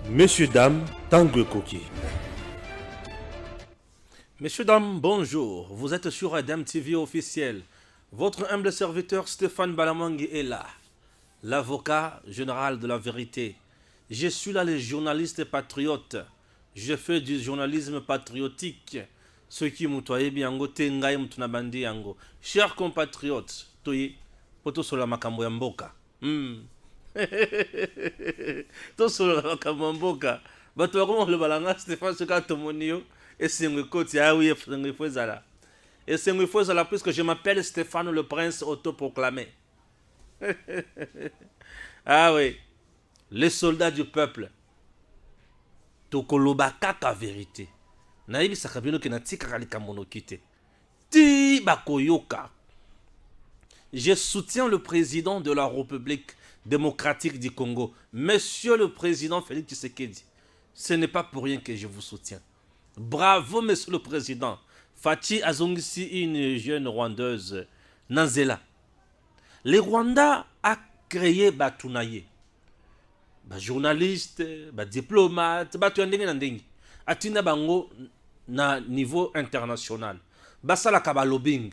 Messieurs, dames, Tanguy Koki. Messieurs, dames, bonjour. Vous êtes sur Adam TV officiel. Votre humble serviteur Stéphane Balamangi est là. L'avocat général de la vérité. Je suis là le journaliste patriote. Je fais du journalisme patriotique. Ce qui m'outoye bien tengai mtunabandi yango. Chers compatriotes, toyi poto sola makambo ya mboka. To sola makambo ya mboka. Bato bakoma le balanga Stéphane Soka Tomonio et sengwe koti ah oui sengwe fozala. Et sengwe fozala puisque je m'appelle Stéphane le prince autoproclamé. Ah oui, les soldats du peuple. Tokoloba kaka vérité. Naïbi sakabino ke natika kalika monokite. Ti bakoyoka. Je soutiens le président de la République démocratique du Congo, Monsieur le président Félix Tshisekedi. Ce n'est pas pour rien que je vous soutiens. Bravo, Monsieur le président. Fachi Azongisi, une jeune rwandaise, Nanzela. Le Rwanda a créé Batunaye. Journaliste, diplomate, atina bango na niveau international. Basala kaba lobbying.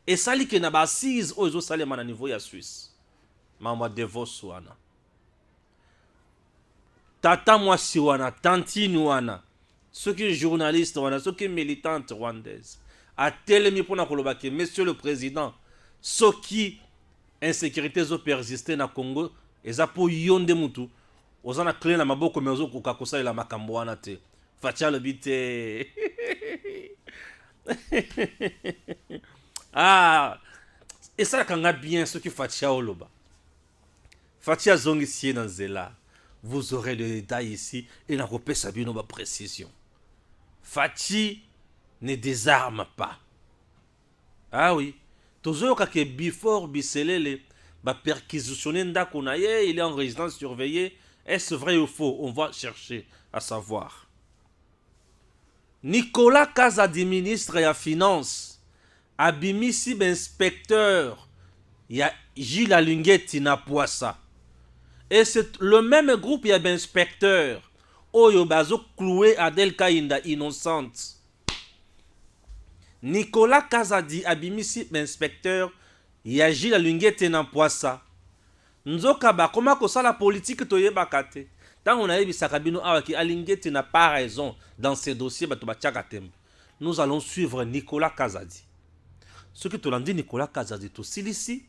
Et sali ke na ba assise ozo salema na niveau ya Suisse. Mama Devos wana. Tata mwasi wana, tantine wana. Ceux qui journalistes wana, ceux qui militantes rwandaises. A telemi pona kolobake, Monsieur le président, ceux qui insécurité zo persister na Congo, eza po yonde mutu. Ozana clé na maboko mezo kukakosa ila makambo wana te. Fatia le bite. Ah, et ça kanga bien ce qui Fatia oloba. Fatia zongisie dans zela. Vous aurez le détail ici et n'a pas sabino ba précision. Fati ne désarme pas. Ah oui, toujours que before biselele ba perquisitionner ndako na ye, il est en résidence surveillée. Est-ce vrai ou faux? On va chercher à savoir. Nicolas Kazadi, ministre ya finance, abimisi inspecteur, il y a Gilles Alungeti na Poissa. Et c'est le même groupe, il y a inspecteur, Oyo bazo cloué Adel Kainda innocente. Nicolas Kazadi, abimisi inspecteur, il y a Gilles Alungeti na Poissa. Nzoka ba comment que ça la politique toye bakate. Tant on a eu Sakabino Awaki Alingeti n'a pas raison dans ces dossiers nous allons suivre Nicolas Kazadi. Ce que tu l'as dit Nicolas Kazadi tout ici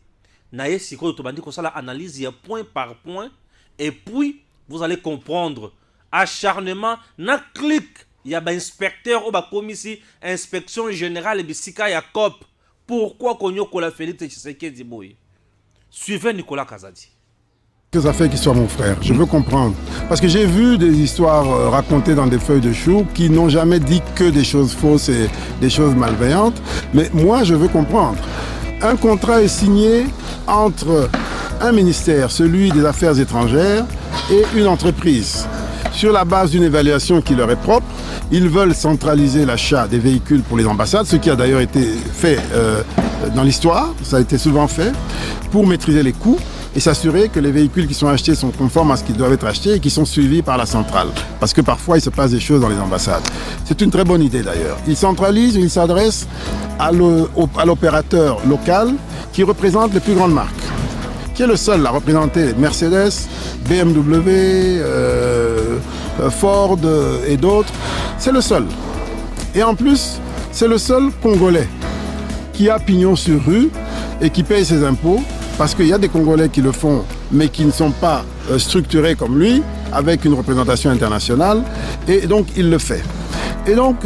naye siko to bandi ko ça la analyse point par point et puis vous allez comprendre acharnement na clic il y a ba inspecteur ou ba commissaire inspection générale bisika ya COP pourquoi konyo ko la Félix Tshisekedi boy. Suivez Nicolas Kazadi. Que ça fait qu'il soit mon frère, je veux comprendre. Parce que j'ai vu des histoires racontées dans des feuilles de chou qui n'ont jamais dit que des choses fausses et des choses malveillantes. Mais moi, je veux comprendre. Un contrat est signé entre un ministère, celui des Affaires étrangères, et une entreprise. Sur la base d'une évaluation qui leur est propre, ils veulent centraliser l'achat des véhicules pour les ambassades, ce qui a d'ailleurs été fait dans l'histoire, ça a été souvent fait, pour maîtriser les coûts et s'assurer que les véhicules qui sont achetés sont conformes à ce qu'ils doivent être achetés et qui sont suivis par la centrale. Parce que parfois, il se passe des choses dans les ambassades. C'est une très bonne idée d'ailleurs. Ils centralisent, ils s'adressent à l'opérateur local qui représente les plus grandes marques, qui est le seul à représenter Mercedes, BMW, Ford et d'autres. C'est le seul. Et en plus, c'est le seul Congolais qui a pignon sur rue et qui paye ses impôts, parce qu'il y a des Congolais qui le font, mais qui ne sont pas structurés comme lui, avec une représentation internationale, et donc il le fait. Et donc,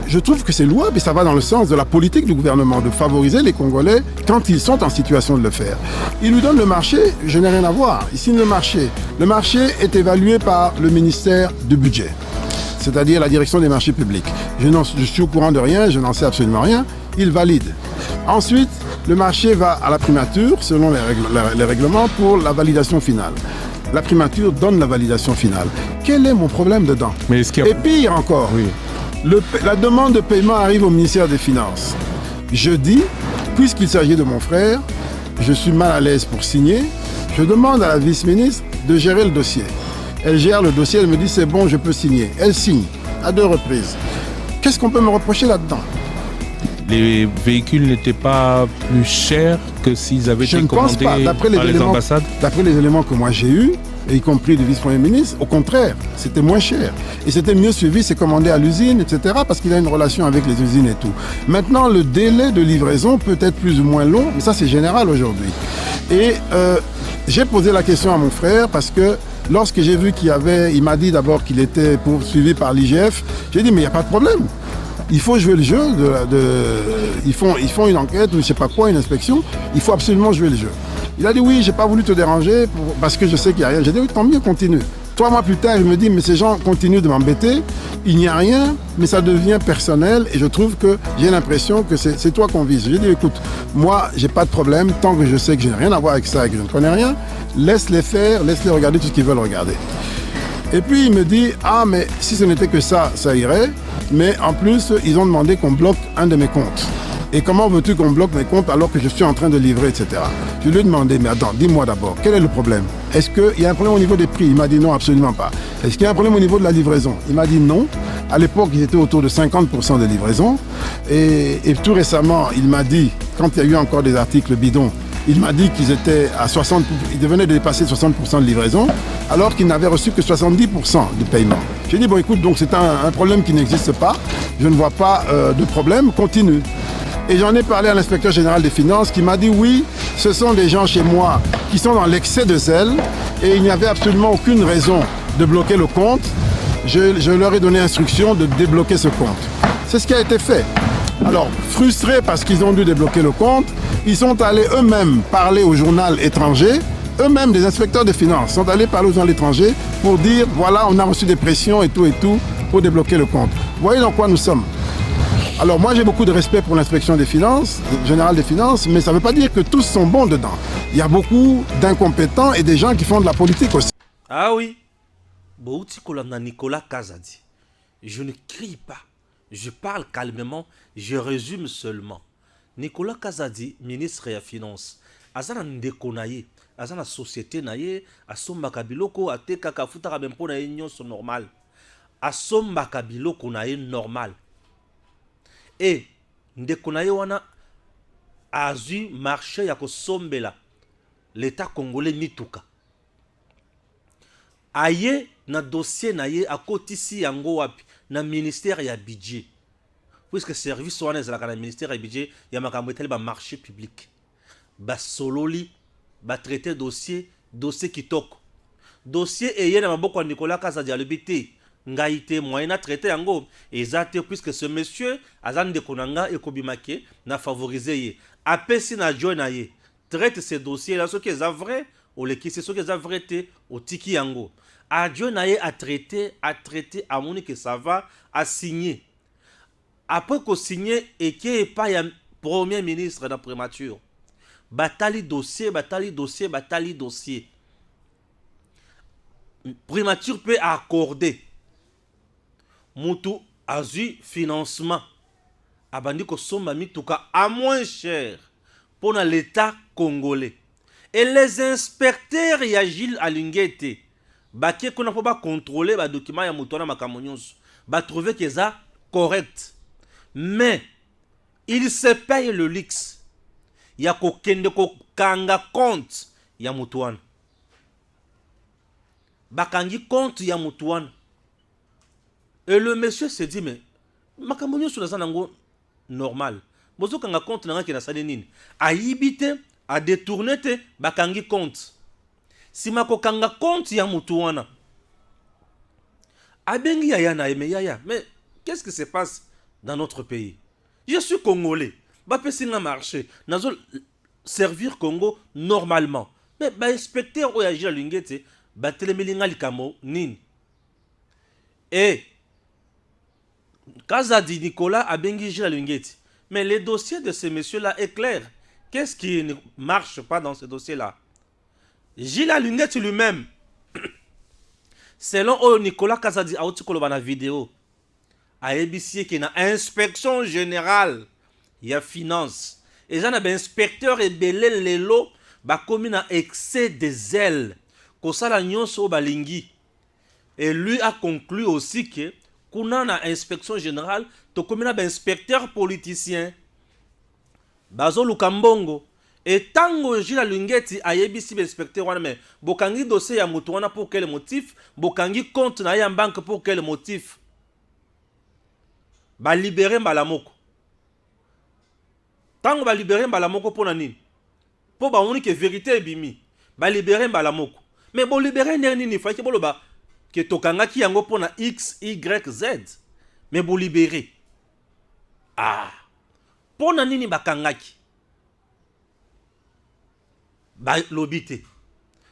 je trouve que c'est louable et ça va dans le sens de la politique du gouvernement, de favoriser les Congolais quand ils sont en situation de le faire. Il lui donne le marché, je n'ai rien à voir, il signe le marché. Le marché est évalué par le ministère du Budget, c'est-à-dire la direction des marchés publics. Je suis au courant de rien, je n'en sais absolument rien, il valide. Ensuite, le marché va à la primature, selon les règlements, pour la validation finale. La primature donne la validation finale. Quel est mon problème dedans? Et pire encore, oui. La demande de paiement arrive au ministère des Finances. Je dis, puisqu'il s'agit de mon frère, je suis mal à l'aise pour signer, Je demande à la vice-ministre de gérer le dossier. Elle gère le dossier, elle me dit c'est bon, je peux signer. Elle signe à 2 reprises. Qu'est-ce qu'on peut me reprocher là-dedans? Les véhicules n'étaient pas plus chers que s'ils avaient été commandés par les ambassades? D'après les éléments que moi j'ai eus, y compris du vice-premier ministre, au contraire, c'était moins cher. Et c'était mieux suivi, c'est commandé à l'usine, etc., parce qu'il a une relation avec les usines et tout. Maintenant, le délai de livraison peut être plus ou moins long, mais ça c'est général aujourd'hui. Et j'ai posé la question à mon frère parce que lorsque j'ai vu il m'a dit d'abord qu'il était poursuivi par l'IGF, j'ai dit mais il n'y a pas de problème. Il faut jouer le jeu, ils font une enquête ou je ne sais pas quoi, une inspection, il faut absolument jouer le jeu. Il a dit oui, j'ai pas voulu te déranger parce que je sais qu'il n'y a rien. J'ai dit oui, tant mieux, continue. 3 mois plus tard, il me dit mais ces gens continuent de m'embêter, il n'y a rien, mais ça devient personnel et je trouve que j'ai l'impression que c'est toi qu'on vise. J'ai dit écoute, moi j'ai pas de problème, tant que je sais que je n'ai rien à voir avec ça et que je ne connais rien, laisse-les faire, laisse-les regarder tout ce qu'ils veulent regarder. Et puis il me dit ah mais si ce n'était que ça, ça irait, mais en plus ils ont demandé qu'on bloque un de mes comptes. Et comment veux-tu qu'on bloque mes comptes alors que je suis en train de livrer, etc. Je lui ai demandé, mais attends, dis-moi d'abord, quel est le problème? Est-ce qu'il y a un problème au niveau des prix? Il m'a dit non, absolument pas. Est-ce qu'il y a un problème au niveau de la livraison? Il m'a dit non. À l'époque, ils étaient autour de 50% de livraison. Et tout récemment, il m'a dit, quand il y a eu encore des articles bidons, il m'a dit qu'ils étaient à 60%, ils venaient de dépasser 60% de livraison, alors qu'ils n'avaient reçu que 70% de paiement. J'ai dit, bon écoute, donc c'est un problème qui n'existe pas. Je ne vois pas de problème, continue. Et j'en ai parlé à l'inspecteur général des finances qui m'a dit oui, ce sont des gens chez moi qui sont dans l'excès de zèle et il n'y avait absolument aucune raison de bloquer le compte. Je leur ai donné instruction de débloquer ce compte. C'est ce qui a été fait. Alors, frustrés parce qu'ils ont dû débloquer le compte, ils sont allés eux-mêmes parler au journal étranger, eux-mêmes des inspecteurs des finances sont allés parler au journal étranger pour dire voilà, on a reçu des pressions et tout pour débloquer le compte. Vous voyez dans quoi nous sommes? Alors moi j'ai beaucoup de respect pour l'inspection des finances, générale des finances, mais ça ne veut pas dire que tous sont bons dedans. Il y a beaucoup d'incompétents et des gens qui font de la politique aussi. Ah oui, Bouti Kolanda Nicolas Kazadi. Je ne crie pas, je parle calmement, je résume seulement. Nicolas Kazadi, ministre des Finances, azana ndeko na ye, azana société na ye, asombaka biloko atekaka futaka bempo na ye nyonso normal. Asombaka biloko na ye normal. Et ndeko na ye wana azui marché ya kosombela l'état congolais mituka. Aye na dossier na ye akotisi yango wapi na ministère ya budget. Puisque service wana ezalaka na ministère ya budget ya makambo etali ba marché public. Ba sololi ba traiter dossier kitoko. Dossier eye na maboko ya Nicolas Kazadi alobi te. Ngaïté moyen à traiter yango ezate puisque ce monsieur azan de konanga ekobimake na favoriser apesi na join na ye traite ces dossiers là ce qui est vrai ou les qui c'est ce qui est vrai te au tiki yango a join na ye a traiter à moni que ça va à signer après qu'on signe et qui est pas ya premier ministre dans prémature batali dossier primature peut accorder Moutou azu financement abandi ko somba mituka à moins cher pour l'état congolais et les inspecteurs ya Gilles Alingete baké qu'on a pas contrôler ba document ya mutona makamonyos ba trouver que ça correct mais il se paye le luxe ya ko kende ko kanga compte ya mutuana bakangi compte ya mutuana. Et le monsieur se dit, mais makambo sur la zanango normal. Bozo kanga compte nanga ki na sale nini. A yibite, a détourné te, bakangi compte. Si mako kanga compte ya mutu wana. Abengi yaya na eme yaya. Mais qu'est-ce qui se passe dans notre pays? Je suis congolais. Bapé singa marché. Nazo servir Congo normalement. Mais ba inspecteur oyaji la lingete, ba telemelinga likamo nini. Et Kazadi Nicolas a bengi la lingeti. Mais le dossier de ce monsieur-là est clair. Qu'est-ce qui ne marche pas dans ce dossier-là? Gilles Lingeti lui-même, selon Nicolas Kazadi a outi koloba na vidéo, a ébissé qui na inspection générale, il y a finance. Et j'en ai inspecteur et belé lelo bakomi na excès de zèle kosala nyonso balingi. Et lui a conclu aussi que kuna na inspection générale tokomi na inspecteur politicien bazo lukambongo. Et tango Gilles Lungeti ayebisi inspecteur wana mais bokangi dossier ya mutu wana pour quel motif, bokangi compte na ya banque pour quel motif, ba libérer mbalamoko. Tango ba libérer mbalamoko pona nini? Po ba oni que vérité ebimi. Ba libérer mbalamoko. Mais bo libérer nini fa ke boloba que tokanga ki yango pona X Y Z. Mais bo libérer. Ah. Pona nini bakangaki? Ba lobité.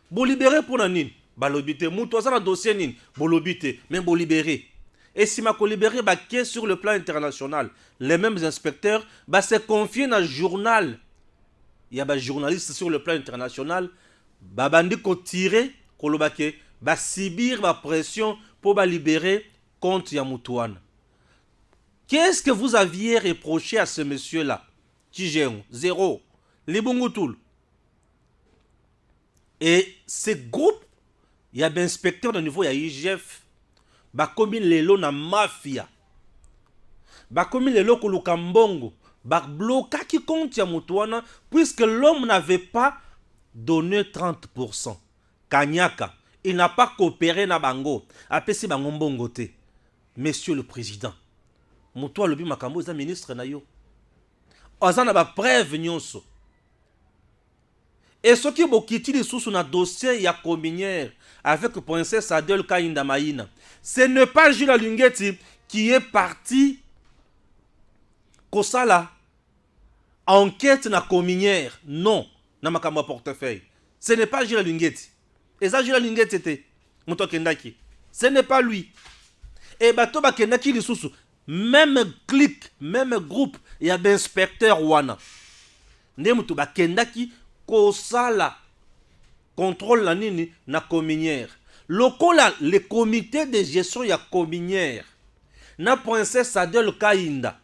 Bo libérer pona nini? Ba lobité. Mutu azana dossier nini? Bo lobité. Mais bo libérer. Et si ma libéré bah, qui est sur le plan international, les mêmes inspecteurs bah, se confient dans le journal. Il y a des journalistes sur le plan international. Bah, bandi ko tiré, kolobake, bah, subir bah, pression pour bah, libérer contre Yamoutouane. Qu'est-ce que vous aviez reproché à ce monsieur-là? Tijéon, zéro. Libungutul. Et ce groupe, il y a des inspecteurs de niveau, il y a IGF. Bakomi lelo na mafia. Bakomi lelo koluka mbongo. Bakbloka qui compte ya mutuana puisque l'homme n'avait pas donné 30%. Kanyaka, il n'a pas coopéré na bango. Apesi bango mbongo te. Monsieur le président. Mutua lobi makambo za ministre na yo. Ozana ba preuve nyonso. Et ce qui bokiti li sous na dossier ya communière avec princesse Adel Kainda Maïna. Ce n'est pas Gilles Lungeti qui est parti kosala enquête na communière. Non, na makambo portefeuille. Ce n'est pas Gilles Lungeti. Et ça Gilles Lungeti était Muto Kendaki. Ce n'est pas lui. Et bato ba Kendaki li sous même clique, même groupe, il y a des inspecteurs wana. Ne muto ba Kendaki kosala contrôle la nini na communière. Lokola le comité de gestion ya communière na princesse Adel Kainda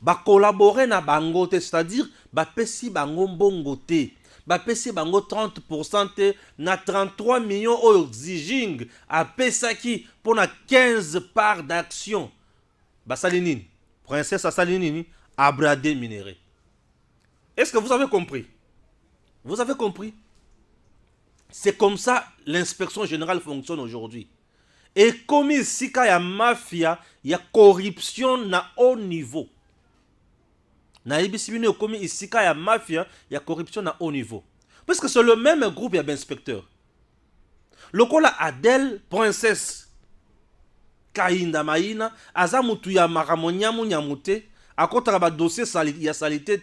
ba collaborer na bango te, c'est-à-dire ba pesi bango mbongo te, ba pesi bango 30% te na 33 millions o exiging a pesaki pour na 15 parts d'action. Ba salinini princesse salinini abradé minéré. Est-ce que vous avez compris? Vous avez compris? C'est comme ça l'inspection générale fonctionne aujourd'hui. Et comme ici, il y a mafia, il y a corruption à haut niveau. Comme ici, il y a mafia, il y a corruption à haut niveau. Parce que c'est le même groupe, il y a d'inspecteurs. Le cas là, Adel, princesse, Kainda Maïna, Azamutu ya Maramonyamu Nyamute, à côté de dossier, il y a salité,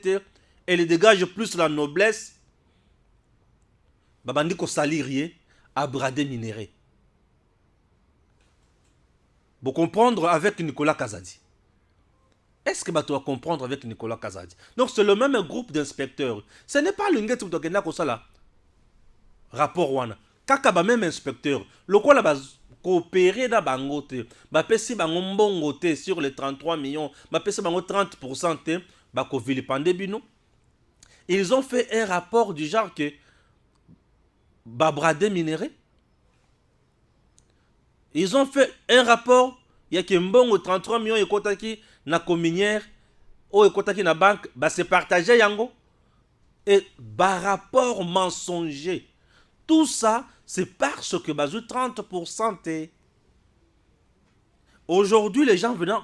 elle dégage plus la noblesse. Babandi ko salirié à brader minéré. Vous comprendre avec Nicolas Kazadi. Est-ce que tu vas comprendre avec Nicolas Kazadi? Donc c'est le même groupe d'inspecteurs. Ce n'est pas l'unité qui est là. Rapport wana. Kaka ba même inspecteur. Le quoi là bas coopérer da bangote. Ba pesi bango mbongote sur les 33 millions. Ba pesi bango 30% te. Ba ko vilipande bino. Ils ont fait un rapport du genre que Babradé minéré. Ils ont fait un rapport. Il y a que mbongo 33 millions et kotaki na communière ou et kotaki na banque. Bah c'est partagé yango. Et bah rapport mensonger. Tout ça c'est parce que bazou 30%. Aujourd'hui les gens venant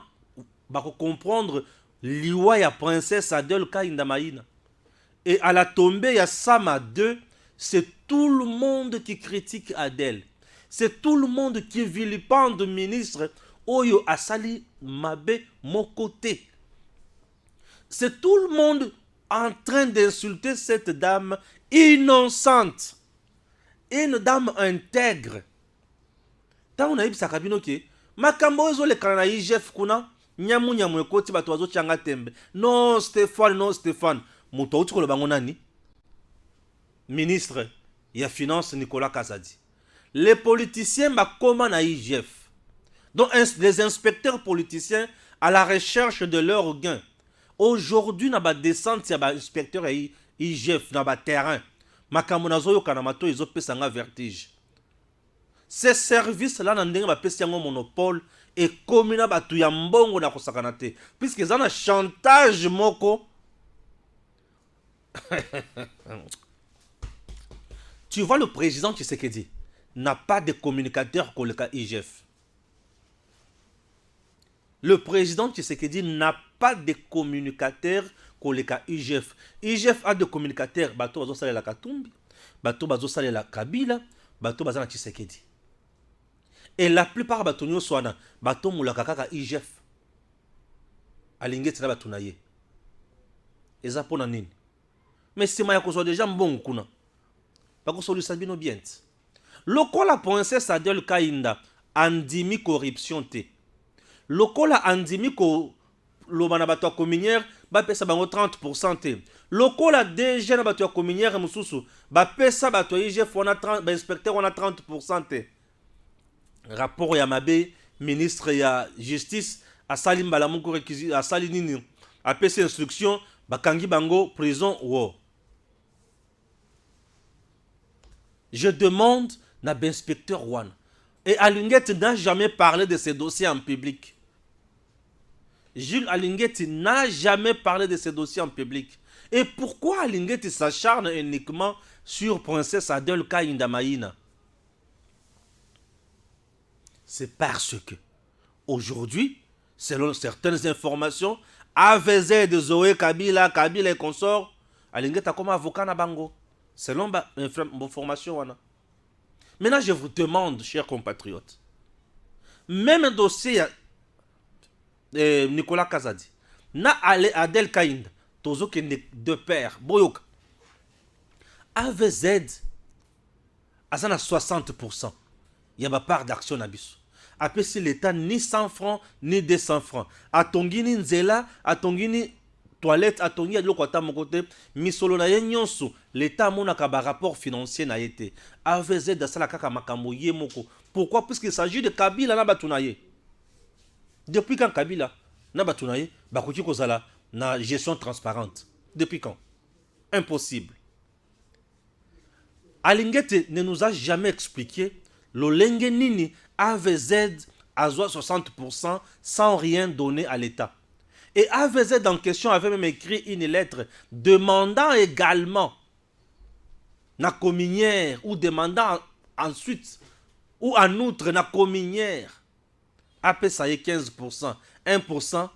bah comprendre l'iwa ya princesse Adel Kainda Maïna. Et à la tombée il y a Sama 2. C'est tout le monde qui critique Adel. C'est tout le monde qui vilipende le ministre Oyo Asali Mabe Mokote. C'est tout le monde en train d'insulter cette dame innocente. Une dame intègre. Tant on a eu sa cabine qui Makambo ezo le kana IGF kuna nyamu nyamu ekoti bato bazo changa tembe. Non Stéphane, non Stéphane. Muto uti ko le bango nani? Ministre, il y a finance Nicolas Kazadi. Les politiciens comment na IGF. Donc les inspecteurs politiciens à la recherche de leurs gains. Aujourd'hui na ba descente ya ba inspecteur IGF na ba terrain. makambo nazoyoka na mato ezopesa nga vertige. Ces services là na ndenge bapesi yango monopole ekomi na bato ya mbongo na kosakana te, puisque eza na chantage moko. Tu vois, le président Tshisekedi n'a pas de communicateur comme le cas IGF. Le président Tshisekedi n'a pas de communicateur comme le cas IGF. IGF a de communicateurs. Bato bazo sale la Katumbi, bato bazo sale la Kabila, bato bazo na Tshisekedi. Et la plupart bato nyo soana, bato moulaka kaka IGF. Alingeti na bato na ye. Eza pona nini? Mais c'est maya kozo déjà mbongo kuna. Bako solu sabino biente. Lokola princesse Adel Kainda andimi corruption te. Lokola andimi ko lobana bato communière ba pesa bango 30% te. Lokola déjà na bato communière mususu ba pesa bato IGF wana 30, ba inspecteur wana 30% te. Rapport ya mabe ministre ya justice asali mbala moko réquisition asali nini a pesa instruction bakangi bango prison wo. Je demande à l'inspecteur Wan. Et Alingeti n'a jamais parlé de ces dossiers en public. Jules Alingeti n'a jamais parlé de ces dossiers en public. Et pourquoi Alingeti s'acharne uniquement sur Princesse Adel Kainda Maïna? C'est parce que, aujourd'hui, selon certaines informations, AVZ de Zoé Kabila et consorts, Alingeti a comme avocat na bango. Selon l'information. Maintenant, je vous demande, chers compatriotes, même un dossier Nicolas Kazadi, na Adel Kainda, tozo qui est de père, Boyoka, AVZ, à 60%, il y a ma part d'action à biso. Après, si l'État ni 100 francs, ni 200 francs. A Tongini Nzela, a Tongini toilette à Tongi à l'autre côté, misolo na yenyonso, l'État monaka ba rapport financier na été. AVZ da sala kaka makambo ye moko. Pourquoi? Puisqu'il s'agit de Kabila na batunaye. Depuis quand Kabila na batunaye, bakoki kozala na gestion transparente. Depuis quand? Impossible. Alingeti ne nous a jamais expliqué l'olenge nini AVZ a 60% sans rien donner à l'État. Et AVZ en question avait même écrit une lettre demandant également na communière ou demandant ensuite ou en outre na communière après ça y est 15%, 1%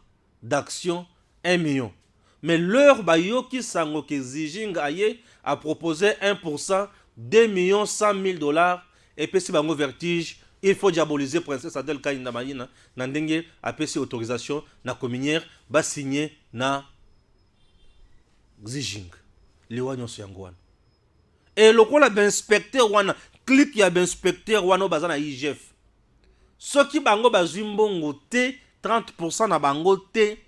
d'action 1 million. Mais leur bayo qui sango que Zijing aye a proposé 1%, 2 millions 100 000 dollars et puis si bango vertige. Il faut diaboliser Princesse Adel Kainda Maïna. Nandenge a payé autorisation na communière ba signé na Zijing. Liwanyo Siangwan. Et le quoi la inspecteur wana clique ya inspecteur wana bazana IGF. Ce qui bango bazumbongo te 30% na bango te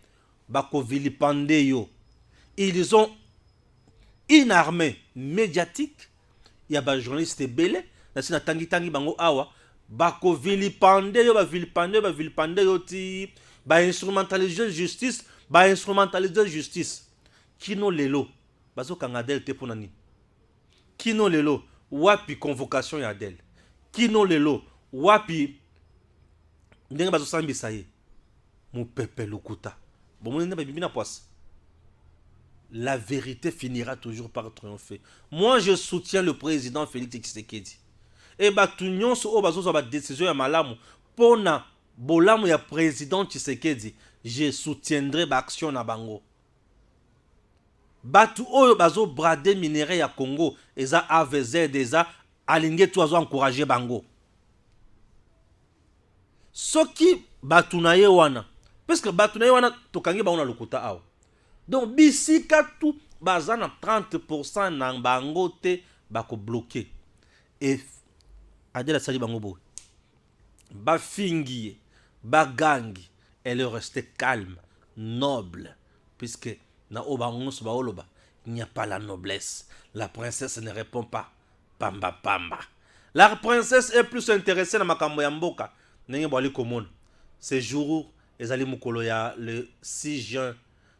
bako vilipande yo. Ils ont une armée médiatique. Il y a ba journaliste belé na sina tangi bango awa. Bako vilipande yo ti ba instrumentaliser justice kino lelo bazo kangadel te ponani kino lelo wapi convocation ya Adel kino lelo wapi ndenge bazo sambisa ye mu pepe lokuta bon na bibina poisse. La vérité finira toujours par triompher. Moi je soutiens le président Félix Tshisekedi. Et batu nyonso o bazo ba décision ya malamu pona bolamu ya président Tshisekedi, je soutiendrai ba action na bango. Batu oyo bazo brader minerai ya Congo eza AVZ eza alingetu azo encourager bango. Soki batu na ye wana parce que batu na ye wana tokangi ba ona lokuta awa. Donc bisika tout bazana 30% na bango te bako bloquer. Et Adela Sali Bangobo, Bafingi, Bagangi, elle est restée calme, noble, puisque na Obangos Baoloba, il n'y a pas la noblesse. La princesse ne répond pas. Pamba pamba. La princesse est plus intéressée dans Makambo Yamboka. N'est pas les communes. Ce jour, les Ali Mukoloya, le 6 juin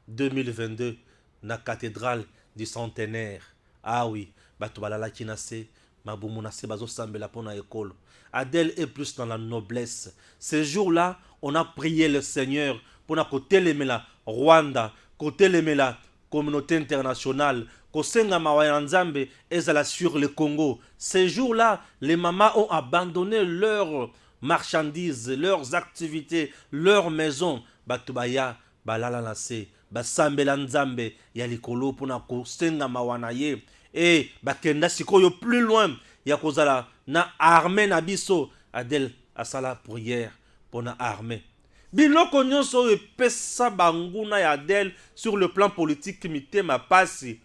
2022, na cathédrale du centenaire. Ah oui, bato balalaki na se mabumu na se bazosambela mpona ekolo. Adèle est plus dans la noblesse. Ce jour-là, on a prié le Seigneur pour na kotelemela Rwanda, kotelemela communauté internationale, kosenga mawa nzambe ezala sur le Congo. Ces jours-là, les mamans ont abandonné leurs marchandises, leurs activités, leurs maisons. Batubaya balala na se, basambela nzambe ya likolo pour na kosenga mawa na ye. Et bakenda sikoyo plus loin, ya kozala na armée na biso. Adèle asala prière pour na armée. Biloko nyonso epesa banguna ya Adèle sur le plan politique mitema pasi.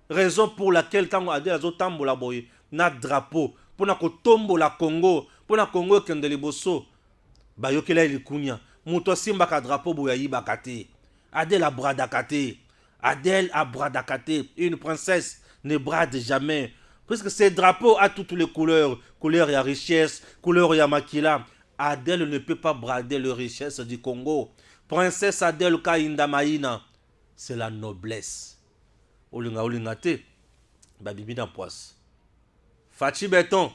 Raison pour laquelle tango Adèle azotambola boye na drapeau pour na kotombola Congo, pour na Congo kende liboso. Bayokela ilikunya, muto simba ka drapeau boya yibakate. Adèle a bradakate. Adèle a bradakate. Une princesse ne brade jamais. Puisque ce drapeau a toutes les couleurs. Couleur ya richesse, couleur ya makila. Adèle ne peut pas brader les richesses du Congo. Princesse Adèle Kainda Maïna, c'est la noblesse. Olinga olinga te, babibi na poisse. Fachi Béton,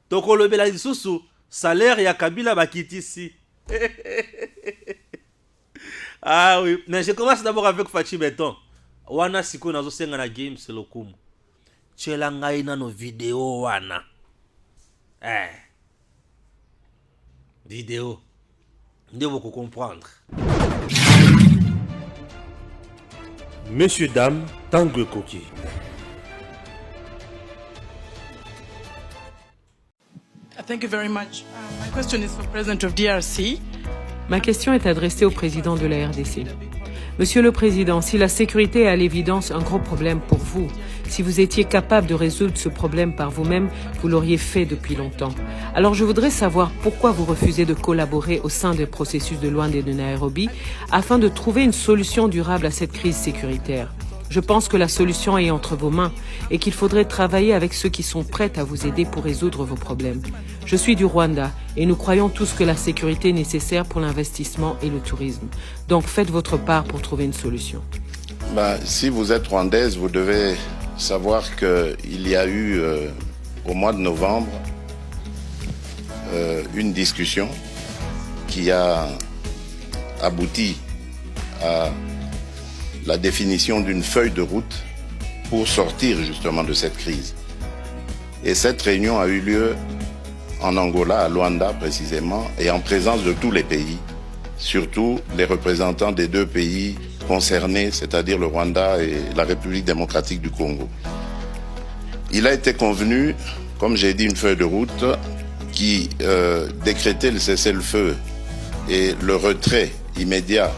toko lobela lisusu, salaire ya Kabila bakiti ici. Ah oui, mais je commence d'abord avec Fachi Béton. Wana siko nazo senga na game c'est le kumu. Tchela ngai na no vidéo wana. Vidéo. Vous devez comprendre. Messieurs, dames, Tanguy Koki. Thank you very much. My question is for the President of DRC. Ma question est adressée au président de la RDC. Monsieur le Président, si la sécurité est à l'évidence un gros problème pour vous, si vous étiez capable de résoudre ce problème par vous-même, vous l'auriez fait depuis longtemps. Alors je voudrais savoir pourquoi vous refusez de collaborer au sein des processus de Luanda et de Nairobi afin de trouver une solution durable à cette crise sécuritaire. Je pense que la solution est entre vos mains et qu'il faudrait travailler avec ceux qui sont prêts à vous aider pour résoudre vos problèmes. Je suis du Rwanda et nous croyons tous que la sécurité est nécessaire pour l'investissement et le tourisme. Donc faites votre part pour trouver une solution. Si vous êtes rwandaise, vous devez savoir qu'il y a eu au mois de novembre une discussion qui a abouti à la définition d'une feuille de route pour sortir justement de cette crise. Et cette réunion a eu lieu en Angola, à Luanda précisément, et en présence de tous les pays, surtout les représentants des deux pays concernés, c'est-à-dire le Rwanda et la République démocratique du Congo. Il a été convenu, comme j'ai dit, une feuille de route qui décrétait le cessez-le-feu et le retrait immédiat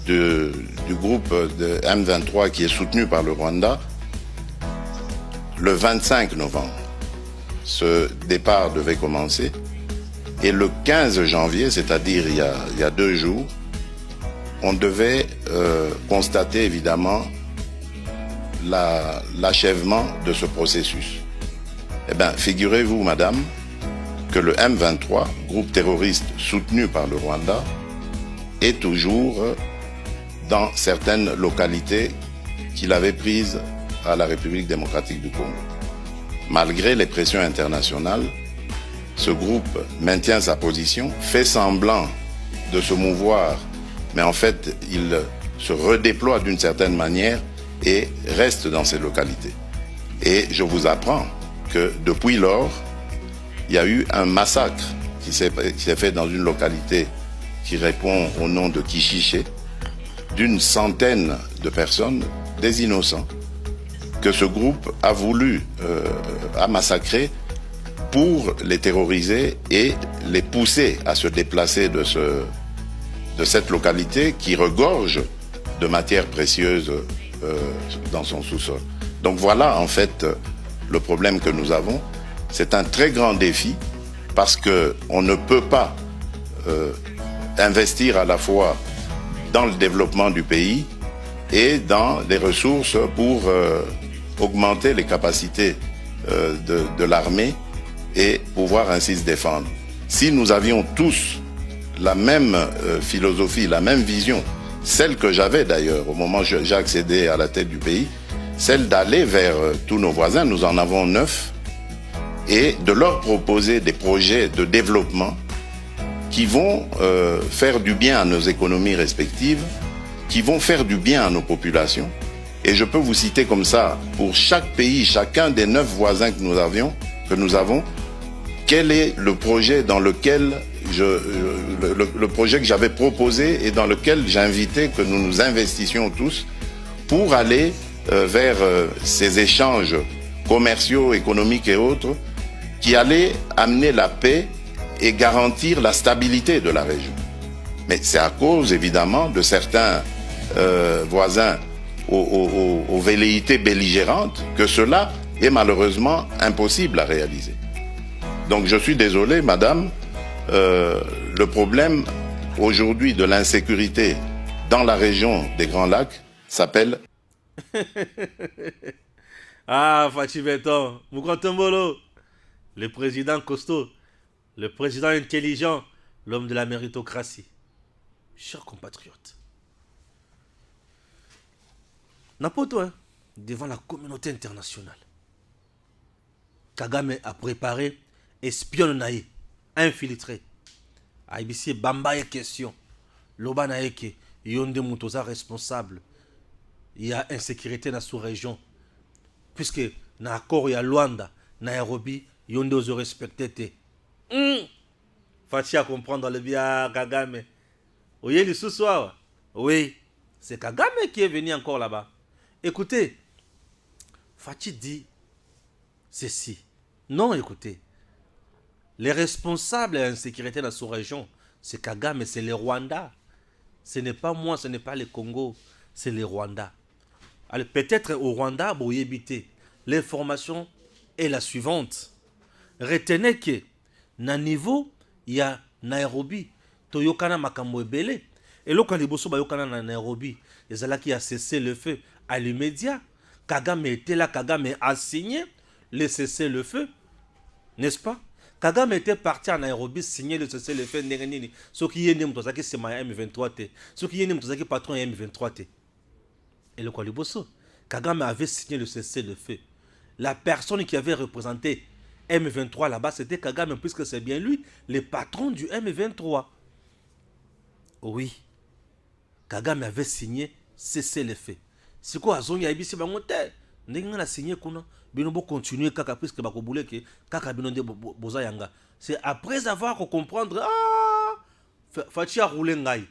du groupe de M23 qui est soutenu par le Rwanda le 25 novembre. Ce départ devait commencer et le 15 janvier, c'est-à-dire il y a 2 jours, on devait constater évidemment l'achèvement de ce processus. Eh bien, figurez-vous, madame, que le M23, groupe terroriste soutenu par le Rwanda, est toujours dans certaines localités qu'il avait prises à la République démocratique du Congo. Malgré les pressions internationales, ce groupe maintient sa position, fait semblant de se mouvoir, mais en fait, il se redéploie d'une certaine manière et reste dans ces localités. Et je vous apprends que depuis lors, il y a eu un massacre qui s'est fait dans une localité qui répond au nom de Kishiché, d'une centaine de personnes, des innocents, que ce groupe a voulu massacrer pour les terroriser et les pousser à se déplacer de cette localité qui regorge de matières précieuses dans son sous-sol. Donc voilà en fait le problème que nous avons. C'est un très grand défi parce qu'on ne peut pas investir à la fois dans le développement du pays et dans les ressources pour augmenter les capacités de l'armée et pouvoir ainsi se défendre. Si nous avions tous la même philosophie, la même vision, celle que j'avais d'ailleurs au moment où j'ai accédé à la tête du pays, celle d'aller vers tous nos voisins, nous en avons 9, et de leur proposer des projets de développement qui vont faire du bien à nos économies respectives, qui vont faire du bien à nos populations. Et je peux vous citer comme ça, pour chaque pays, chacun des 9 voisins que nous avons, quel est le projet dans lequel le projet que j'avais proposé et dans lequel j'invitais que nous nous investissions tous pour aller vers ces échanges commerciaux, économiques et autres qui allaient amener la paix et garantir la stabilité de la région. Mais c'est à cause, évidemment, de certains voisins aux velléités belligérantes que cela est malheureusement impossible à réaliser. Donc je suis désolé, madame, le problème aujourd'hui de l'insécurité dans la région des Grands Lacs s'appelle... Ah, Fachi Beton, Moukontombolo, le président costaud, le président intelligent, l'homme de la méritocratie. Chers compatriotes, Napoto, hein, devant la communauté internationale, Kagame a préparé espion naïe, infiltré. IBC Bamba est question. Loba naïke, Yonde Moutosa responsable. Il y a insécurité dans la sous-région. Puisque dans l'accord, il y a Luanda, Nairobi, Yonde ose respecter. Fachi à comprendre le bien Kagame. Oui, le sous-soir. Oui, c'est Kagame qui est venu encore là-bas. Écoutez, Fachi dit ceci. Non, écoutez. Les responsables de l'insécurité dans la sous-région, c'est Kagame, c'est les Rwandais. Ce n'est pas moi, ce n'est pas le Congo, c'est les Rwandais. Alors peut-être au Rwanda, vous évitez. L'information est la suivante. Retenez que, dans le niveau, il y a Nairobi, Toyokana Makambo Ebele. Et là, quand les bosso Bayokana na Nairobi, les ala qui a cessé le feu à l'immédiat. Kagame était là, Kagame a signé le cessez-le-feu, n'est-ce pas? Kagame était parti en Nairobi signer le cessez-le-feu. Ce qui est né, c'est M23. Ce qui est né, c'est patron M23. Et le Kwaliboso, Kagame avait signé le cessez-le-feu. La personne qui avait représenté M23 là-bas, c'était Kagame, puisque c'est bien lui, le patron du M23. Oui, Kagame avait signé cessez-le-feu. C'est quoi, Zongi Aibisi Bangote? N'enga na signé kuna, binobo continuer kaka puisque bakoboule que kaka binonde boza yanga. C'est après avoir comprendre Fachi a roulé ngai.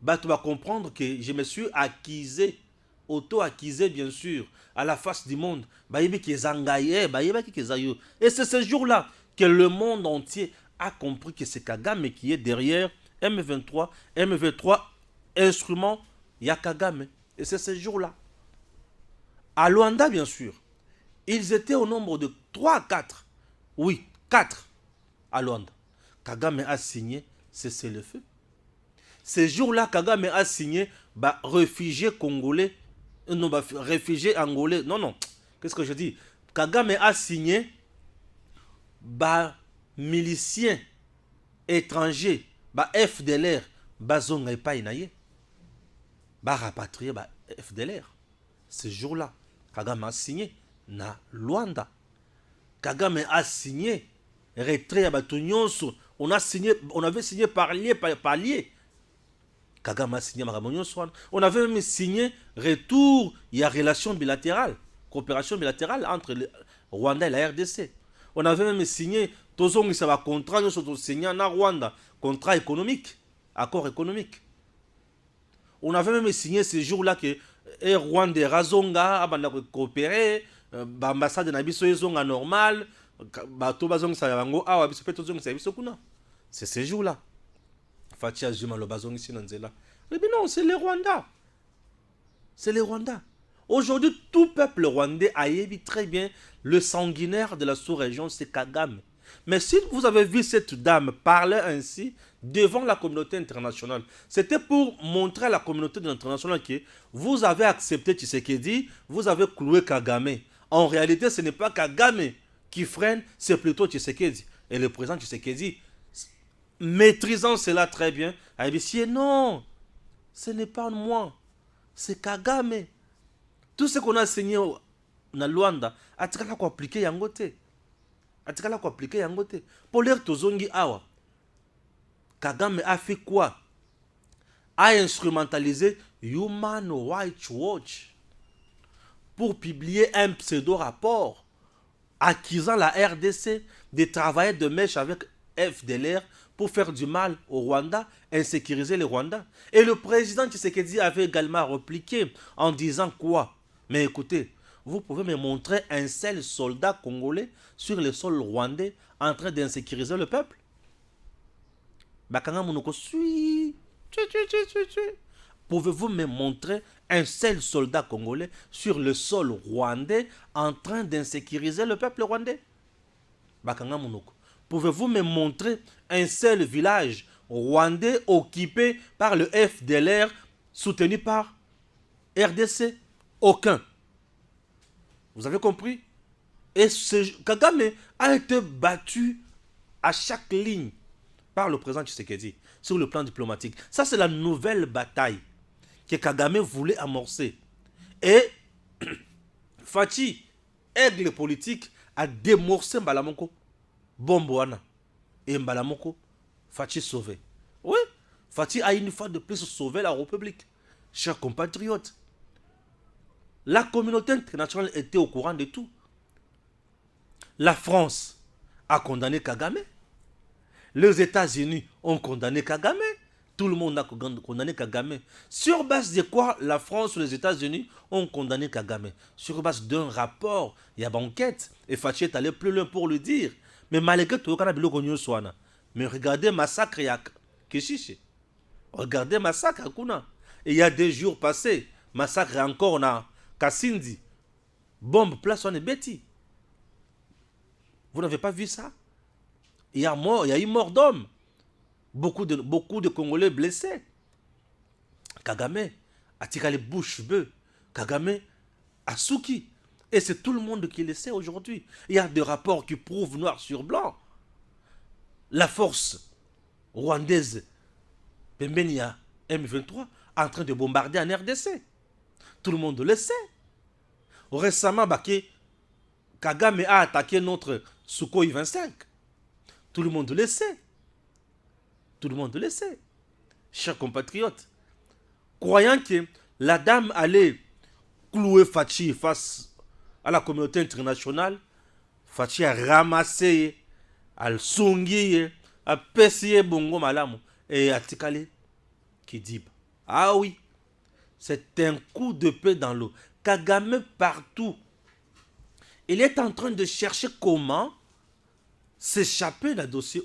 Bah tu vas comprendre que je me suis acquisé, auto-acquisé bien sûr, à la face du monde. Bah yebi ki zangaye, bah yebi ki zayo. Et c'est ce jour-là que le monde entier a compris que c'est Kagame qui est derrière M23, M23 instrument ya Kagame. Et c'est ce jour-là. À Luanda, bien sûr, ils étaient au nombre de 3 à 4. Oui, 4 à Luanda. Kagame a signé cessez-le-feu. Ces jours-là, Kagame a signé réfugiés congolais, non, réfugiés angolais. Non, qu'est-ce que je dis? Kagame a signé miliciens étrangers, FDLR, zonga et païnaye, rapatrié FDLR. Ce jour-là, Kagame a signé na Luanda. Kagame a signé retrait à Batonyonso. On avait signé par lié. Kagame a signé Maramonyonso. On avait même signé retour, il y a relation bilatérale, coopération bilatérale entre le Rwanda et la RDC. On avait même signé Tozong ça va contrat nous sommes signés na Rwanda, contrat économique, accord économique. On avait même signé ce jour-là que Rwanda Razonga a coopéré, l'ambassade de Nabiso Zonga normal, Batobazong Sayango, c'est ce jour-là. Fatia Zuma le Bazong ici Nanzela. Mais non, c'est les Rwandais. C'est les Rwandais. Aujourd'hui, tout peuple rwandais a évi très bien le sanguinaire de la sous-région, c'est Kagame. Mais si vous avez vu cette dame parler ainsi devant la communauté internationale, c'était pour montrer à la communauté internationale que vous avez accepté Tshisekedi, vous avez cloué Kagame. En réalité, ce n'est pas Kagame qui freine, c'est plutôt Tshisekedi. Et le président Tshisekedi, maîtrisant cela très bien, a dit non, ce n'est pas moi, c'est Kagame. Tout ce qu'on a enseigné na Luanda, atikala ko appliquer yango te. Atikala ko appliquer yango te. Pour l'air tozongi awa. Kagame a fait quoi? A instrumentalisé Human Rights Watch pour publier un pseudo-rapport accusant la RDC de travailler de mèche avec FDLR pour faire du mal au Rwanda, insécuriser le Rwanda. Et le président Tshisekedi avait également répliqué en disant quoi? Mais écoutez, vous pouvez me montrer un seul soldat congolais sur le sol rwandais en train d'insécuriser le peuple? Bakanga Monoko suit. Pouvez-vous me montrer un seul soldat congolais sur le sol rwandais en train d'insécuriser le peuple rwandais? Bakanga Monoko. Pouvez-vous me montrer un seul village rwandais occupé par le FDLR soutenu par RDC? Aucun. Vous avez compris? Et Kagame a été battu à chaque ligne par le président Tshisekedi sur le plan diplomatique. Ça, c'est la nouvelle bataille que Kagame voulait amorcer. Et Fachi, aigle politique, a démorcé Mbalamoko. Bomboana. Et Mbalamoko, Fachi sauvé. Oui, Fachi a une fois de plus sauvé la République. Chers compatriotes, la communauté internationale était au courant de tout. La France a condamné Kagame. Les États-Unis ont condamné Kagame. Tout le monde a condamné Kagame. Sur base de quoi la France ou les États-Unis ont condamné Kagame? Sur base d'un rapport, il y a banquette. Et Fachi est allé plus loin pour le dire. Mais malgré tout, mais regardez massacre à Kishishi. Regardez massacre à Kuna. Et il y a des jours passés, massacre encore na Kassindi. Bombe place on est Betty. Vous n'avez pas vu ça? Il y a eu mort d'hommes. Beaucoup de Congolais blessés. Kagame a tiré les bouches bœufs. Kagame a souki. Et c'est tout le monde qui le sait aujourd'hui. Il y a des rapports qui prouvent noir sur blanc. La force rwandaise, Pembenia M23, en train de bombarder en RDC. Tout le monde le sait. Récemment, Kagame a attaqué notre Sukhoi 25. Tout le monde le sait. Tout le monde le sait. Chers compatriotes, croyant que la dame allait clouer Fachi face à la communauté internationale, Fachi a ramassé, a songi, a pesé bongo malamu et a tikale Kidib. Ah oui, c'est un coup de paix dans l'eau. Kagame partout. Il est en train de chercher comment s'échapper d'un dossier.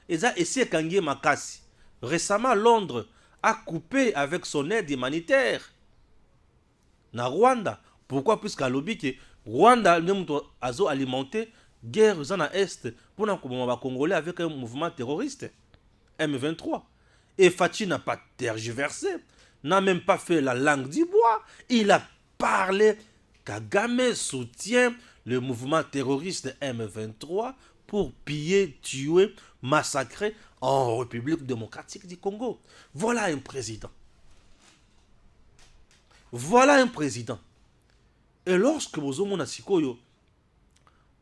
Et ça, essayé Kangi Makasi. Récemment, Londres a coupé avec son aide humanitaire na Rwanda. Pourquoi? Puisqu'à l'objet que Rwanda a alimenté guerre dans l'Est pour les Congolais avec un mouvement terroriste, M23. Et Fachi n'a pas tergiversé, n'a même pas fait la langue du bois. Il a parlé. Kagame soutient le mouvement terroriste M23 pour piller, tuer, massacrer en République démocratique du Congo. Voilà un président. Voilà un président. Et lorsque vous avez un sikoyo,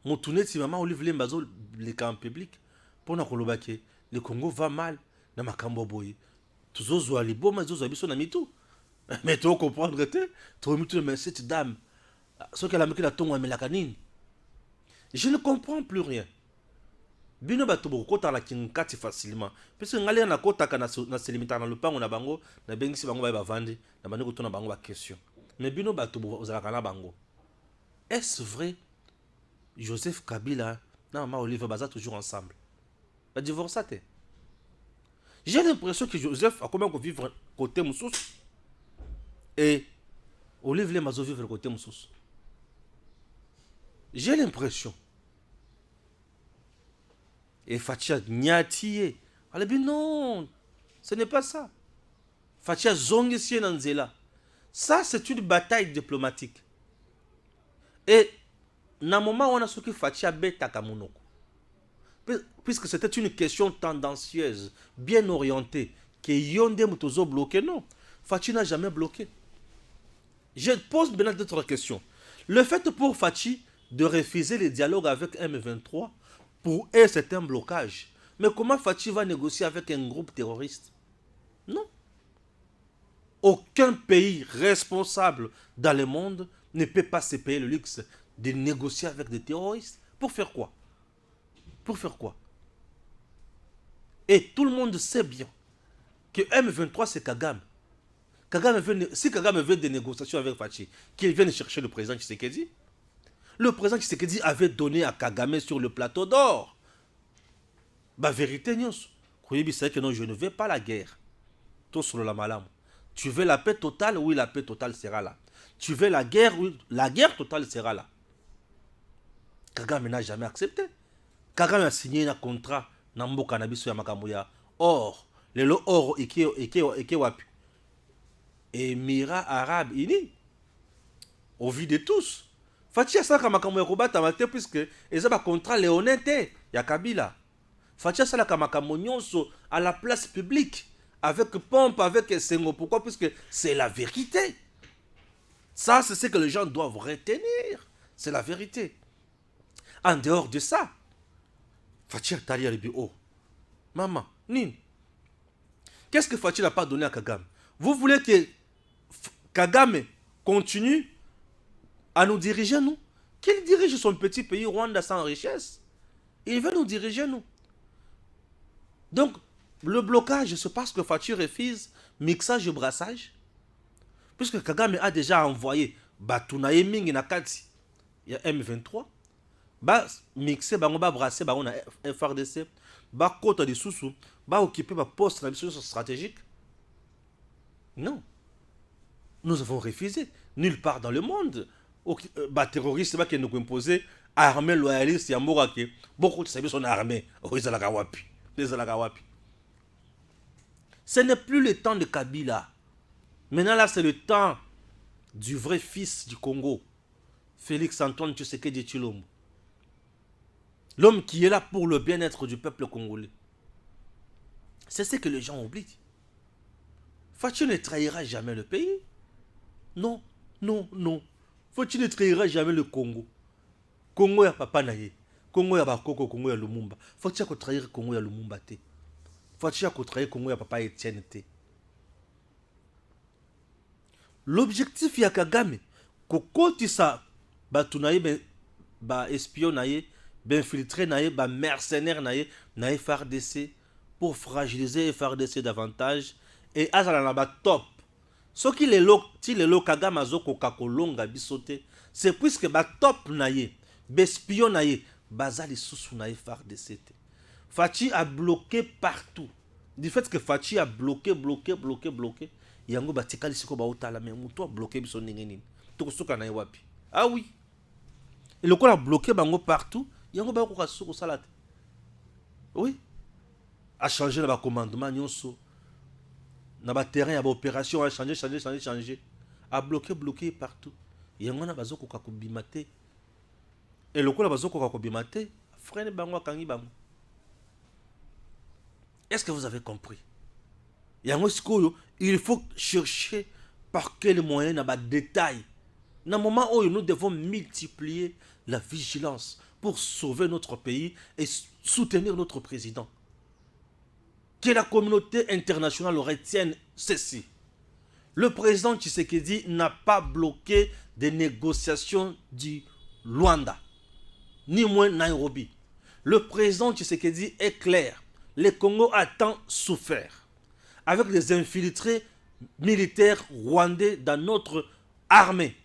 vous tournez si maman Olivier Mbazo le camp public pour que le Congo va mal dans ma camboboye. Tous les gens les bons, ils ont mis tout. Mais tu comprendre que tu as cette dame, ce qu'elle a mis la tombe à la canine. Je ne comprends plus rien. Bino bato bokota la kinkati facilement. Parce que ngali na kota kana na selimita na lupango na bango na bengisi bango ba vandi na bandi kotuna bango ba question. Mais bino bato bozala kana bango. Est-ce vrai Joseph Kabila na Mama Olive baza toujours ensemble? Ba divorcé. J'ai l'impression que Joseph a comment vivre côté Moussous et Olive le mazo vivre côté Moussous. J'ai l'impression. Et Fatia Nyatiye. Elle dit non, ce n'est pas ça. Fatia Zongisie Nanzela. Ça, c'est une bataille diplomatique. Et, dans le moment où on a ce que Fatia Beta Kamunoko, puisque c'était une question tendancieuse, bien orientée, que Yonde Mutozo bloqué, non. Fatia n'a jamais bloqué. Je pose maintenant d'autres questions. Le fait pour Fachi de refuser les dialogues avec M23, pour eux, c'est un blocage. Mais comment Fachi va négocier avec un groupe terroriste? Non. Aucun pays responsable dans le monde ne peut pas se payer le luxe de négocier avec des terroristes. Pour faire quoi? Pour faire quoi? Et tout le monde sait bien que M23 c'est Kagame. Si Kagame veut des négociations avec Fachi, qu'il vienne chercher le président Tshisekedi. Le président Tshisekedi avait donné à Kagame sur le plateau d'or. Bah vérité, c'est que non, je ne veux pas la guerre. Tout sur la malam. Tu veux la paix totale? Oui, la paix totale sera là. Tu veux la guerre? Oui, la guerre totale sera là. Kagame n'a jamais accepté. Kagame a signé un contrat dans le cannabis ya Makamuya. Or, le or eke wapi. Émirats Arabes Unis. Au vu de tous. Fachi a ça comme Makamuya Kobata Mate puisque ils ont un contrat léonété. Ya Kabila. Fachi a ça comme Makamuya à la place publique. Avec pompe, avec Sengo. Pourquoi? Puisque c'est la vérité. Ça, c'est ce que les gens doivent retenir. C'est la vérité. En dehors de ça, Fachi a tali le bureau. Maman, Nin, qu'est-ce que Fachi n'a pas donné à Kagame? Vous voulez que Kagame continue à nous diriger, nous? Qu'il dirige son petit pays Rwanda sans richesse? Il veut nous diriger, nous. Donc, le blocage, c'est parce que Fachi refuse mixage et brassage. Puisque Kagame a déjà envoyé Batunaye Mingi Nakati, il y a M23. Ba mixer, ba brasser, ba on a FRDC. Ba kota de sous ba occuper ba poste dans la stratégique. Non. Nous avons refusé. Nulle part dans le monde. Ba terroriste ba qui nous imposer armée loyaliste ya Morake. Beaucoup de services sont armés. Ce n'est plus le temps de Kabila. Maintenant là c'est le temps du vrai fils du Congo. Félix Antoine Tshisekedi Tshilombo. L'homme qui est là pour le bien-être du peuple congolais. C'est ce que les gens oublient. Fachi ne trahira jamais le pays. Non, non, non. Fachi ne trahira jamais le Congo. Congo ya papa naye. Congo ya bakoko, Congo ya Lumumba. Fachi a trahir Congo ya Lumumba te. Fachi a trahir Congo ya papa Etienne te. L'objectif ya Kagame, kokoti sa batunaye ba espion naye, infiltré naye, ba mercenaire naye FARDC pour fragiliser FARDC davantage et azala na ba top. Ce qui les lo Kagame azoko kakolonga bisote, c'est puisque ba top naye, espion naye, bazali susu naye FARDC. Fachi a bloqué partout. Du fait que Fachi a bloqué. Yango batikali siko ba otala mais muto a bloqué biso ningeni. To soka na wapi. Ah oui. Et le coup a bloqué bango partout, yango ba ko soko salate. Oui. A changé le commandement nyonso. Na ba terrain ba opération a changé. A bloqué partout. Yango na bazoko ka kubimate. Et le coup la bazoko ka kubimate, frère bango kangi bango. Est-ce que vous avez compris? Il faut chercher par quel moyen, dans le détail. Dans le moment où nous devons multiplier la vigilance pour sauver notre pays et soutenir notre président. Que la communauté internationale retienne ceci. Le président Tshisekedi n'a pas bloqué des négociations du Luanda, ni moins Nairobi. Le président Tshisekedi est clair. Le Congo a tant souffert avec des infiltrés militaires rwandais dans notre armée.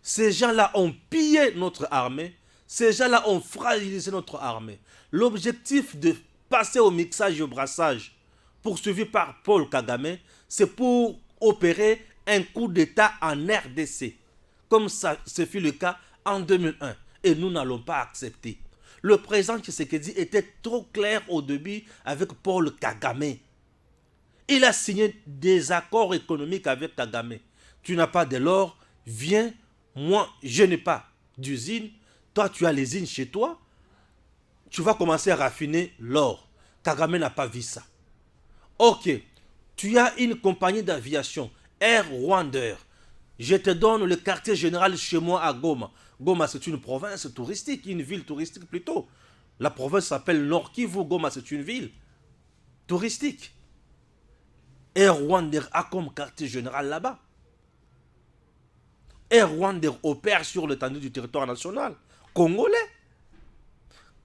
Ces gens-là ont pillé notre armée. Ces gens-là ont fragilisé notre armée. L'objectif de passer au mixage et au brassage, poursuivi par Paul Kagame, c'est pour opérer un coup d'État en RDC, comme ça ce fut le cas en 2001. Et nous n'allons pas accepter. Le président Tshisekedi était trop clair au début avec Paul Kagame. Il a signé des accords économiques avec Kagame. Tu n'as pas de l'or, viens, moi je n'ai pas d'usine, toi tu as les usines chez toi, tu vas commencer à raffiner l'or. Kagame n'a pas vu ça. Ok, tu as une compagnie d'aviation, Air Rwanda. Je te donne le quartier général chez moi à Goma. Goma, c'est une province touristique, une ville touristique plutôt. La province s'appelle Nord Kivu. Goma, c'est une ville touristique. Air Rwanda a comme quartier général là-bas. Air Rwanda opère sur l'étendue du territoire national congolais.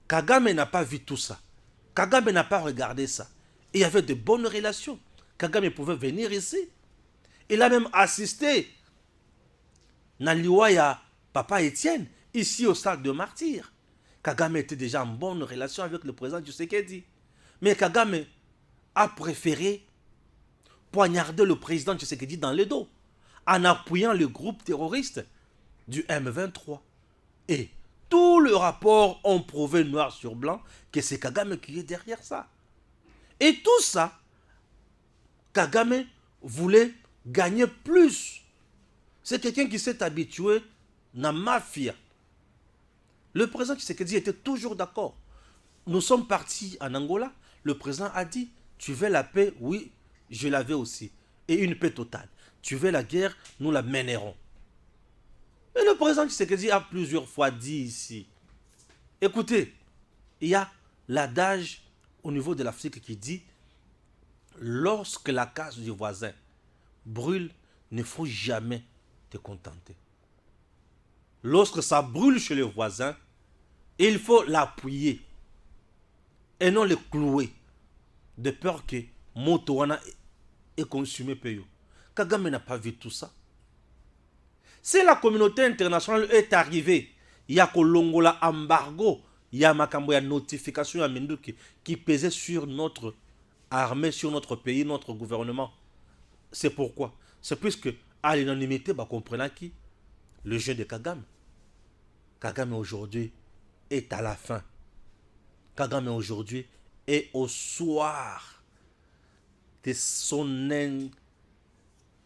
Kagame n'a pas vu tout ça. Kagame n'a pas regardé ça. Il y avait de bonnes relations. Kagame pouvait venir ici. Il a même assisté Naliwaya Papa Étienne, ici au stade de Martyrs. Kagame était déjà en bonne relation avec le président Tshisekedi. Mais Kagame a préféré poignarder le président Tshisekedi dans le dos en appuyant le groupe terroriste du M23. Et tous les rapports ont prouvé noir sur blanc que c'est Kagame qui est derrière ça. Et tout ça, Kagame voulait gagner plus. C'est quelqu'un qui s'est habitué à la mafia. Le président Tshisekedi était toujours d'accord. Nous sommes partis en Angola. Le président a dit, tu veux la paix? Oui, je l'avais aussi. Et une paix totale. Tu veux la guerre? Nous la mènerons. Et le président Tshisekedi a plusieurs fois dit ici, écoutez, il y a l'adage au niveau de l'Afrique qui dit, lorsque la case du voisin brûle, il ne faut jamais te contenter. Lorsque ça brûle chez le voisin, il faut l'appuyer et non le clouer, de peur que Motowana est consumé payo. Kagame n'a pas vu tout ça. Si la communauté internationale est arrivée, il y a Kolongola embargo, il y a Makamboya notification à Menduki qui pesait sur notre armée, sur notre pays, notre gouvernement. C'est pourquoi? C'est puisque à l'unanimité, bah, comprenant qui? Le jeu de Kagame. Kagame aujourd'hui est à la fin. Kagame aujourd'hui est au soir de son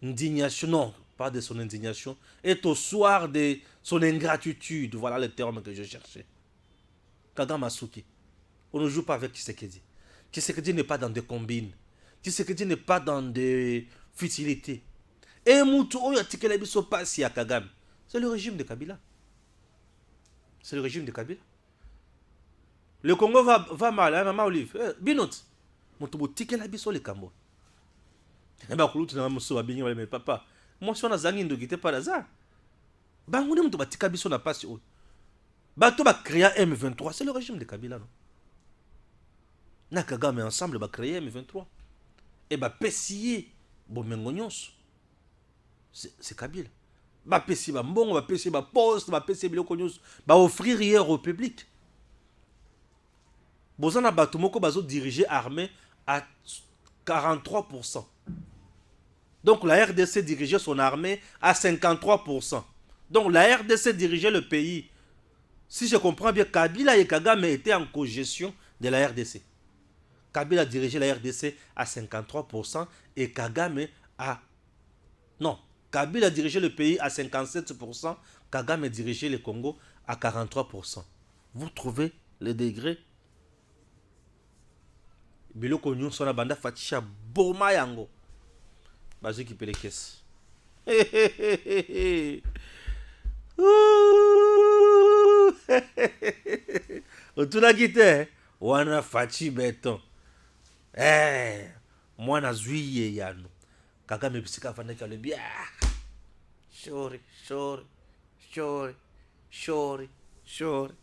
indignation. Non, pas de son indignation. Est au soir de son ingratitude. Voilà le terme que je cherchais. Kagame Asuki. On ne joue pas avec Tshisekedi. Tshisekedi n'est pas dans des combines. Tshisekedi n'est pas dans des futilités. Et Moutou Yatikelebiso Passi à Kagame. C'est le régime de Kabila. C'est le régime de Kabila. Le Congo va mal, hein, Maman Olive. Binot. Moutou Tikelebiso le Kambo. Et bien, mais papa, moi, si on a Zangi Ndogite par hasard, ben, on est Tikabiso n'a pas si haut. Bato va créer M23, c'est le régime de Kabila, non? Nakagame ensemble va créer M23. Et bah, Pessier, bon, Mengonyos. C'est Kabila. Bah, Pessier, bah, bon, bah, Pessier, bah, poste, bah, Pessier, Bilokonyos, bah, offrir hier au public. Bozana Batumoko, bah, diriger armée à 43%. Donc, la RDC dirigeait son armée à 53%. Donc, la RDC dirigeait le pays. Si je comprends bien, Kabila et Kagame étaient en cogestion de la RDC. Kabila dirigeait la RDC à 53% et Kagame à... Non, Kabila dirigeait le pays à 57%, Kagame dirigeait le Congo à 43%. Vous trouvez le degré? Biloko Nyon Sona Banda Fatisha Boma Yango. Bazo qui paie les caisses. Otuna kite wana fachi beton. Mwana zuiye yano. Kagame bisika fandeka le bia. Shori, shori, shori, shori, shori.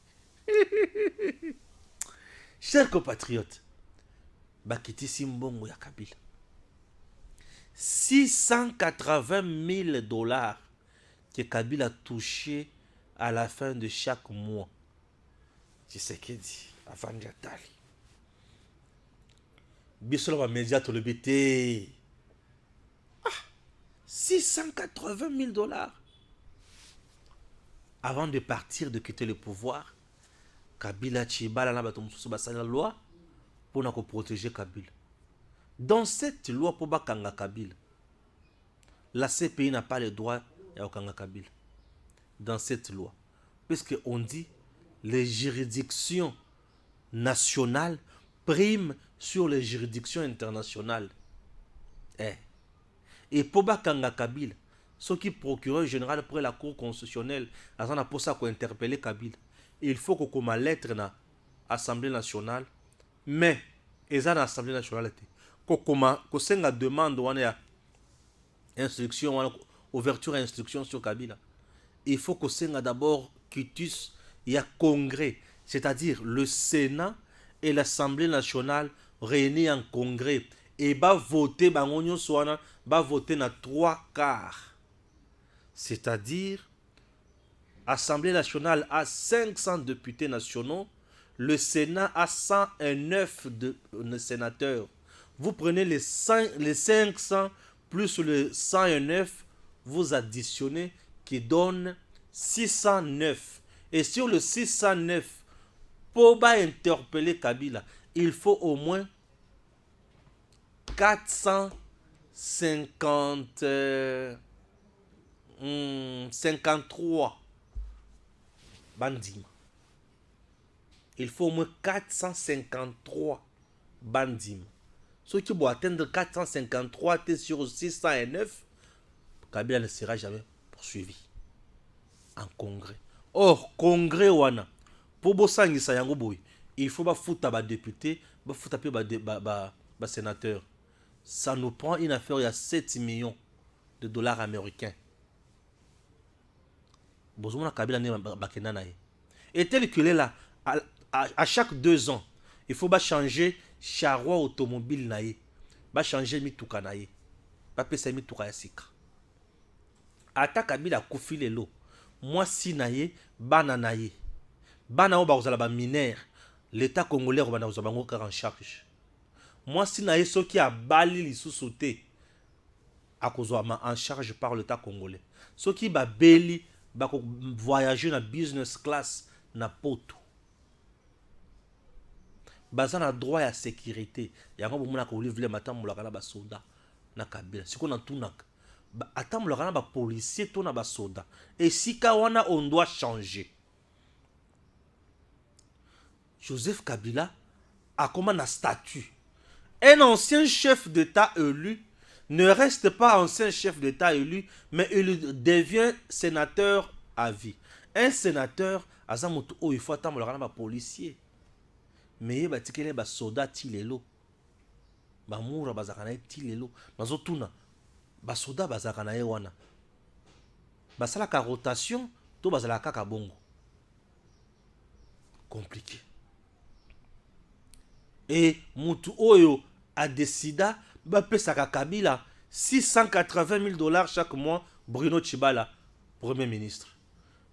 Chers compatriotes, bakiti simbongo ya Kabila. 680 000 $ que Kabila a touché à la fin de chaque mois. Tshisekedi, avant d'Atali. Bissola média to le BT. 680 000 $. Avant de partir, de quitter le pouvoir, Kabila Chibala n'a pas la loi pour nous protéger Kabila. Dans cette loi pour Bakanga Kabila, la CPI n'a pas le droit à Okanga Kabila. Dans cette loi, puisqu'on dit les juridictions nationales priment sur les juridictions internationales. Et pour Bakanga Kabila, Ce qui procureur général pour la Cour constitutionnelle, a pour ça qu'on interpeller Kabila. Il faut qu'on ait lettre na Assemblée nationale, mais ils ont l'Assemblée nationale. Qu'on senga demande on a instruction, ouverture et instruction sur Kabila. Il faut qu'on senga d'abord quitus, il y a congrès, c'est-à-dire le Sénat et l'Assemblée nationale réunis en congrès et va voter, va voter na 3/4. C'est-à-dire, l'Assemblée nationale a 500 députés nationaux, le Sénat a 109 sénateurs. Vous prenez les 500 plus le 109, vous additionnez qui donne 609. Et sur le 609, pour interpeller Kabila, il faut au moins 453 bandits. Il faut au moins 453 bandits. Ceux qui vont atteindre 453 sur 609, Kabila ne sera jamais poursuivi en congrès. Or, congrès wana, pour bosangisa yango boy, il faut foutre ba député, foutre ba sénateur. Ça nous prend une affaire, il y a 7 millions de dollars américains. Bozomona Kabila ne bakena na ye. Et tel qu'il est là, à chaque 2 ans, il faut changer charroi automobile na ye. Changer mituka na ye. Pesa mituka ya sika. Ata Kabila kufi lelo. Moi si na ye, bana na ye. Bana o bazala ba mineur. L'État congolais robana ozaba ngo en charge. Moi si na ye so qui a bali li sous-sauté à cause en charge par l'État congolais. Ce qui ba beli ba voyager na business class na poto. Baza na droit à sécurité. Yango bomona ko livre matin mulaka na ba soldat na Kabila. Siko na tunaka. Attends mulaka na ba policier to na ba soldat. Et si kawana on doit changer. Joseph Kabila a comme un statut. Un ancien chef d'État élu ne reste pas ancien chef d'État élu, mais il devient sénateur à vie. Un sénateur, il faut attendre le policier. Mais il y a des soldats tilelo. Bamoura bazakana tilelo. Bazotuna. Basoda bazakana wana. Basala ka rotation, to bazala ka bongo. Compliqué. Et Moutou Oyo a décidé de Kabila 680 000 dollars chaque mois, Bruno Tshibala, Premier ministre.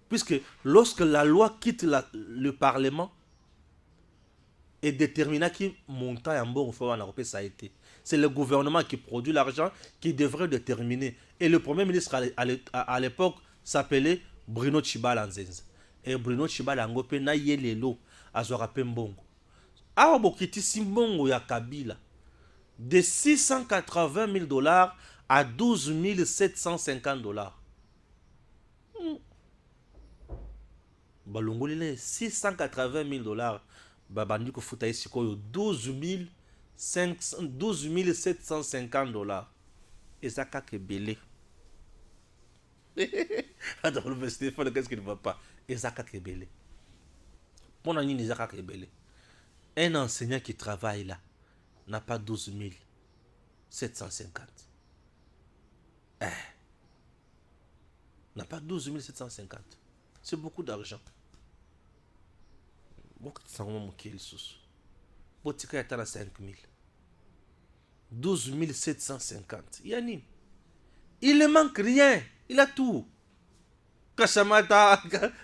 Puisque lorsque la loi quitte le Parlement, et détermina qui montant en bon en Europe, ça a été. C'est le gouvernement qui produit l'argent qui devrait déterminer. Et le Premier ministre à l'époque s'appelait Bruno Tshibala Nzenze. Et Bruno Tshibala Ngope na yelelo azora pembongo. Awa bokiti simbongo ya Kabila de 680 000 dollars à 12 750 dollars. Balongolile 680 000 dollars. Babandi ko futa ici koyo 12 750 dollars. Et ça kake belé. Attends, le Stéphane, qu'est-ce qui ne va pas? Et ça kake belé. Mon ami n'est pas belé. Un enseignant qui travaille là n'a pas 12 750. N'a pas 12 750. C'est beaucoup d'argent. Beaucoup de sang mon kill sous. Botika est à 5 000. 12 750. Yani, il ne manque rien. Il a tout. Kashamata,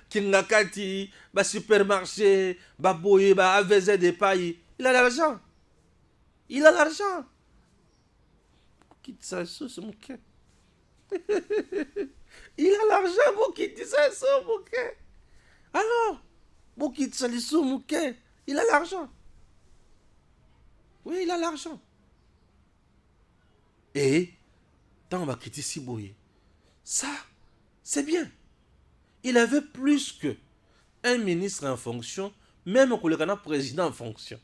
Kingakati, ba supermarché, ba boye, ba AVZ des pailles. Il a l'argent. Il a l'argent. Quitte ça, c'est mon cœur. Il a l'argent, vous quittez ça, c'est mon cœur. Alors, vous quittez ça, c'est mon cœur. Il a l'argent. Oui, il a l'argent. Et, tant on va quitter Siboye, ça, c'est bien. Il avait plus que un ministre en fonction, même que le président en fonction.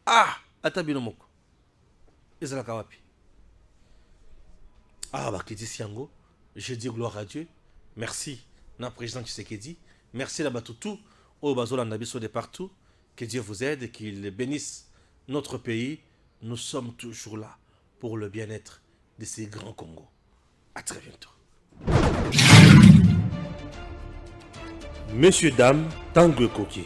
Ah, Atabinomoko. Ezra Kawapi. Ah, bah, qui dit Siango, je dis gloire à Dieu. Merci, na président Tshisekedi. Merci, la Batoutou, au Bazola Nabiso de partout. Que Dieu vous aide et qu'il bénisse notre pays. Nous sommes toujours là pour le bien-être de ces grands Congos. À très bientôt. Messieurs, dames, Tango Koki.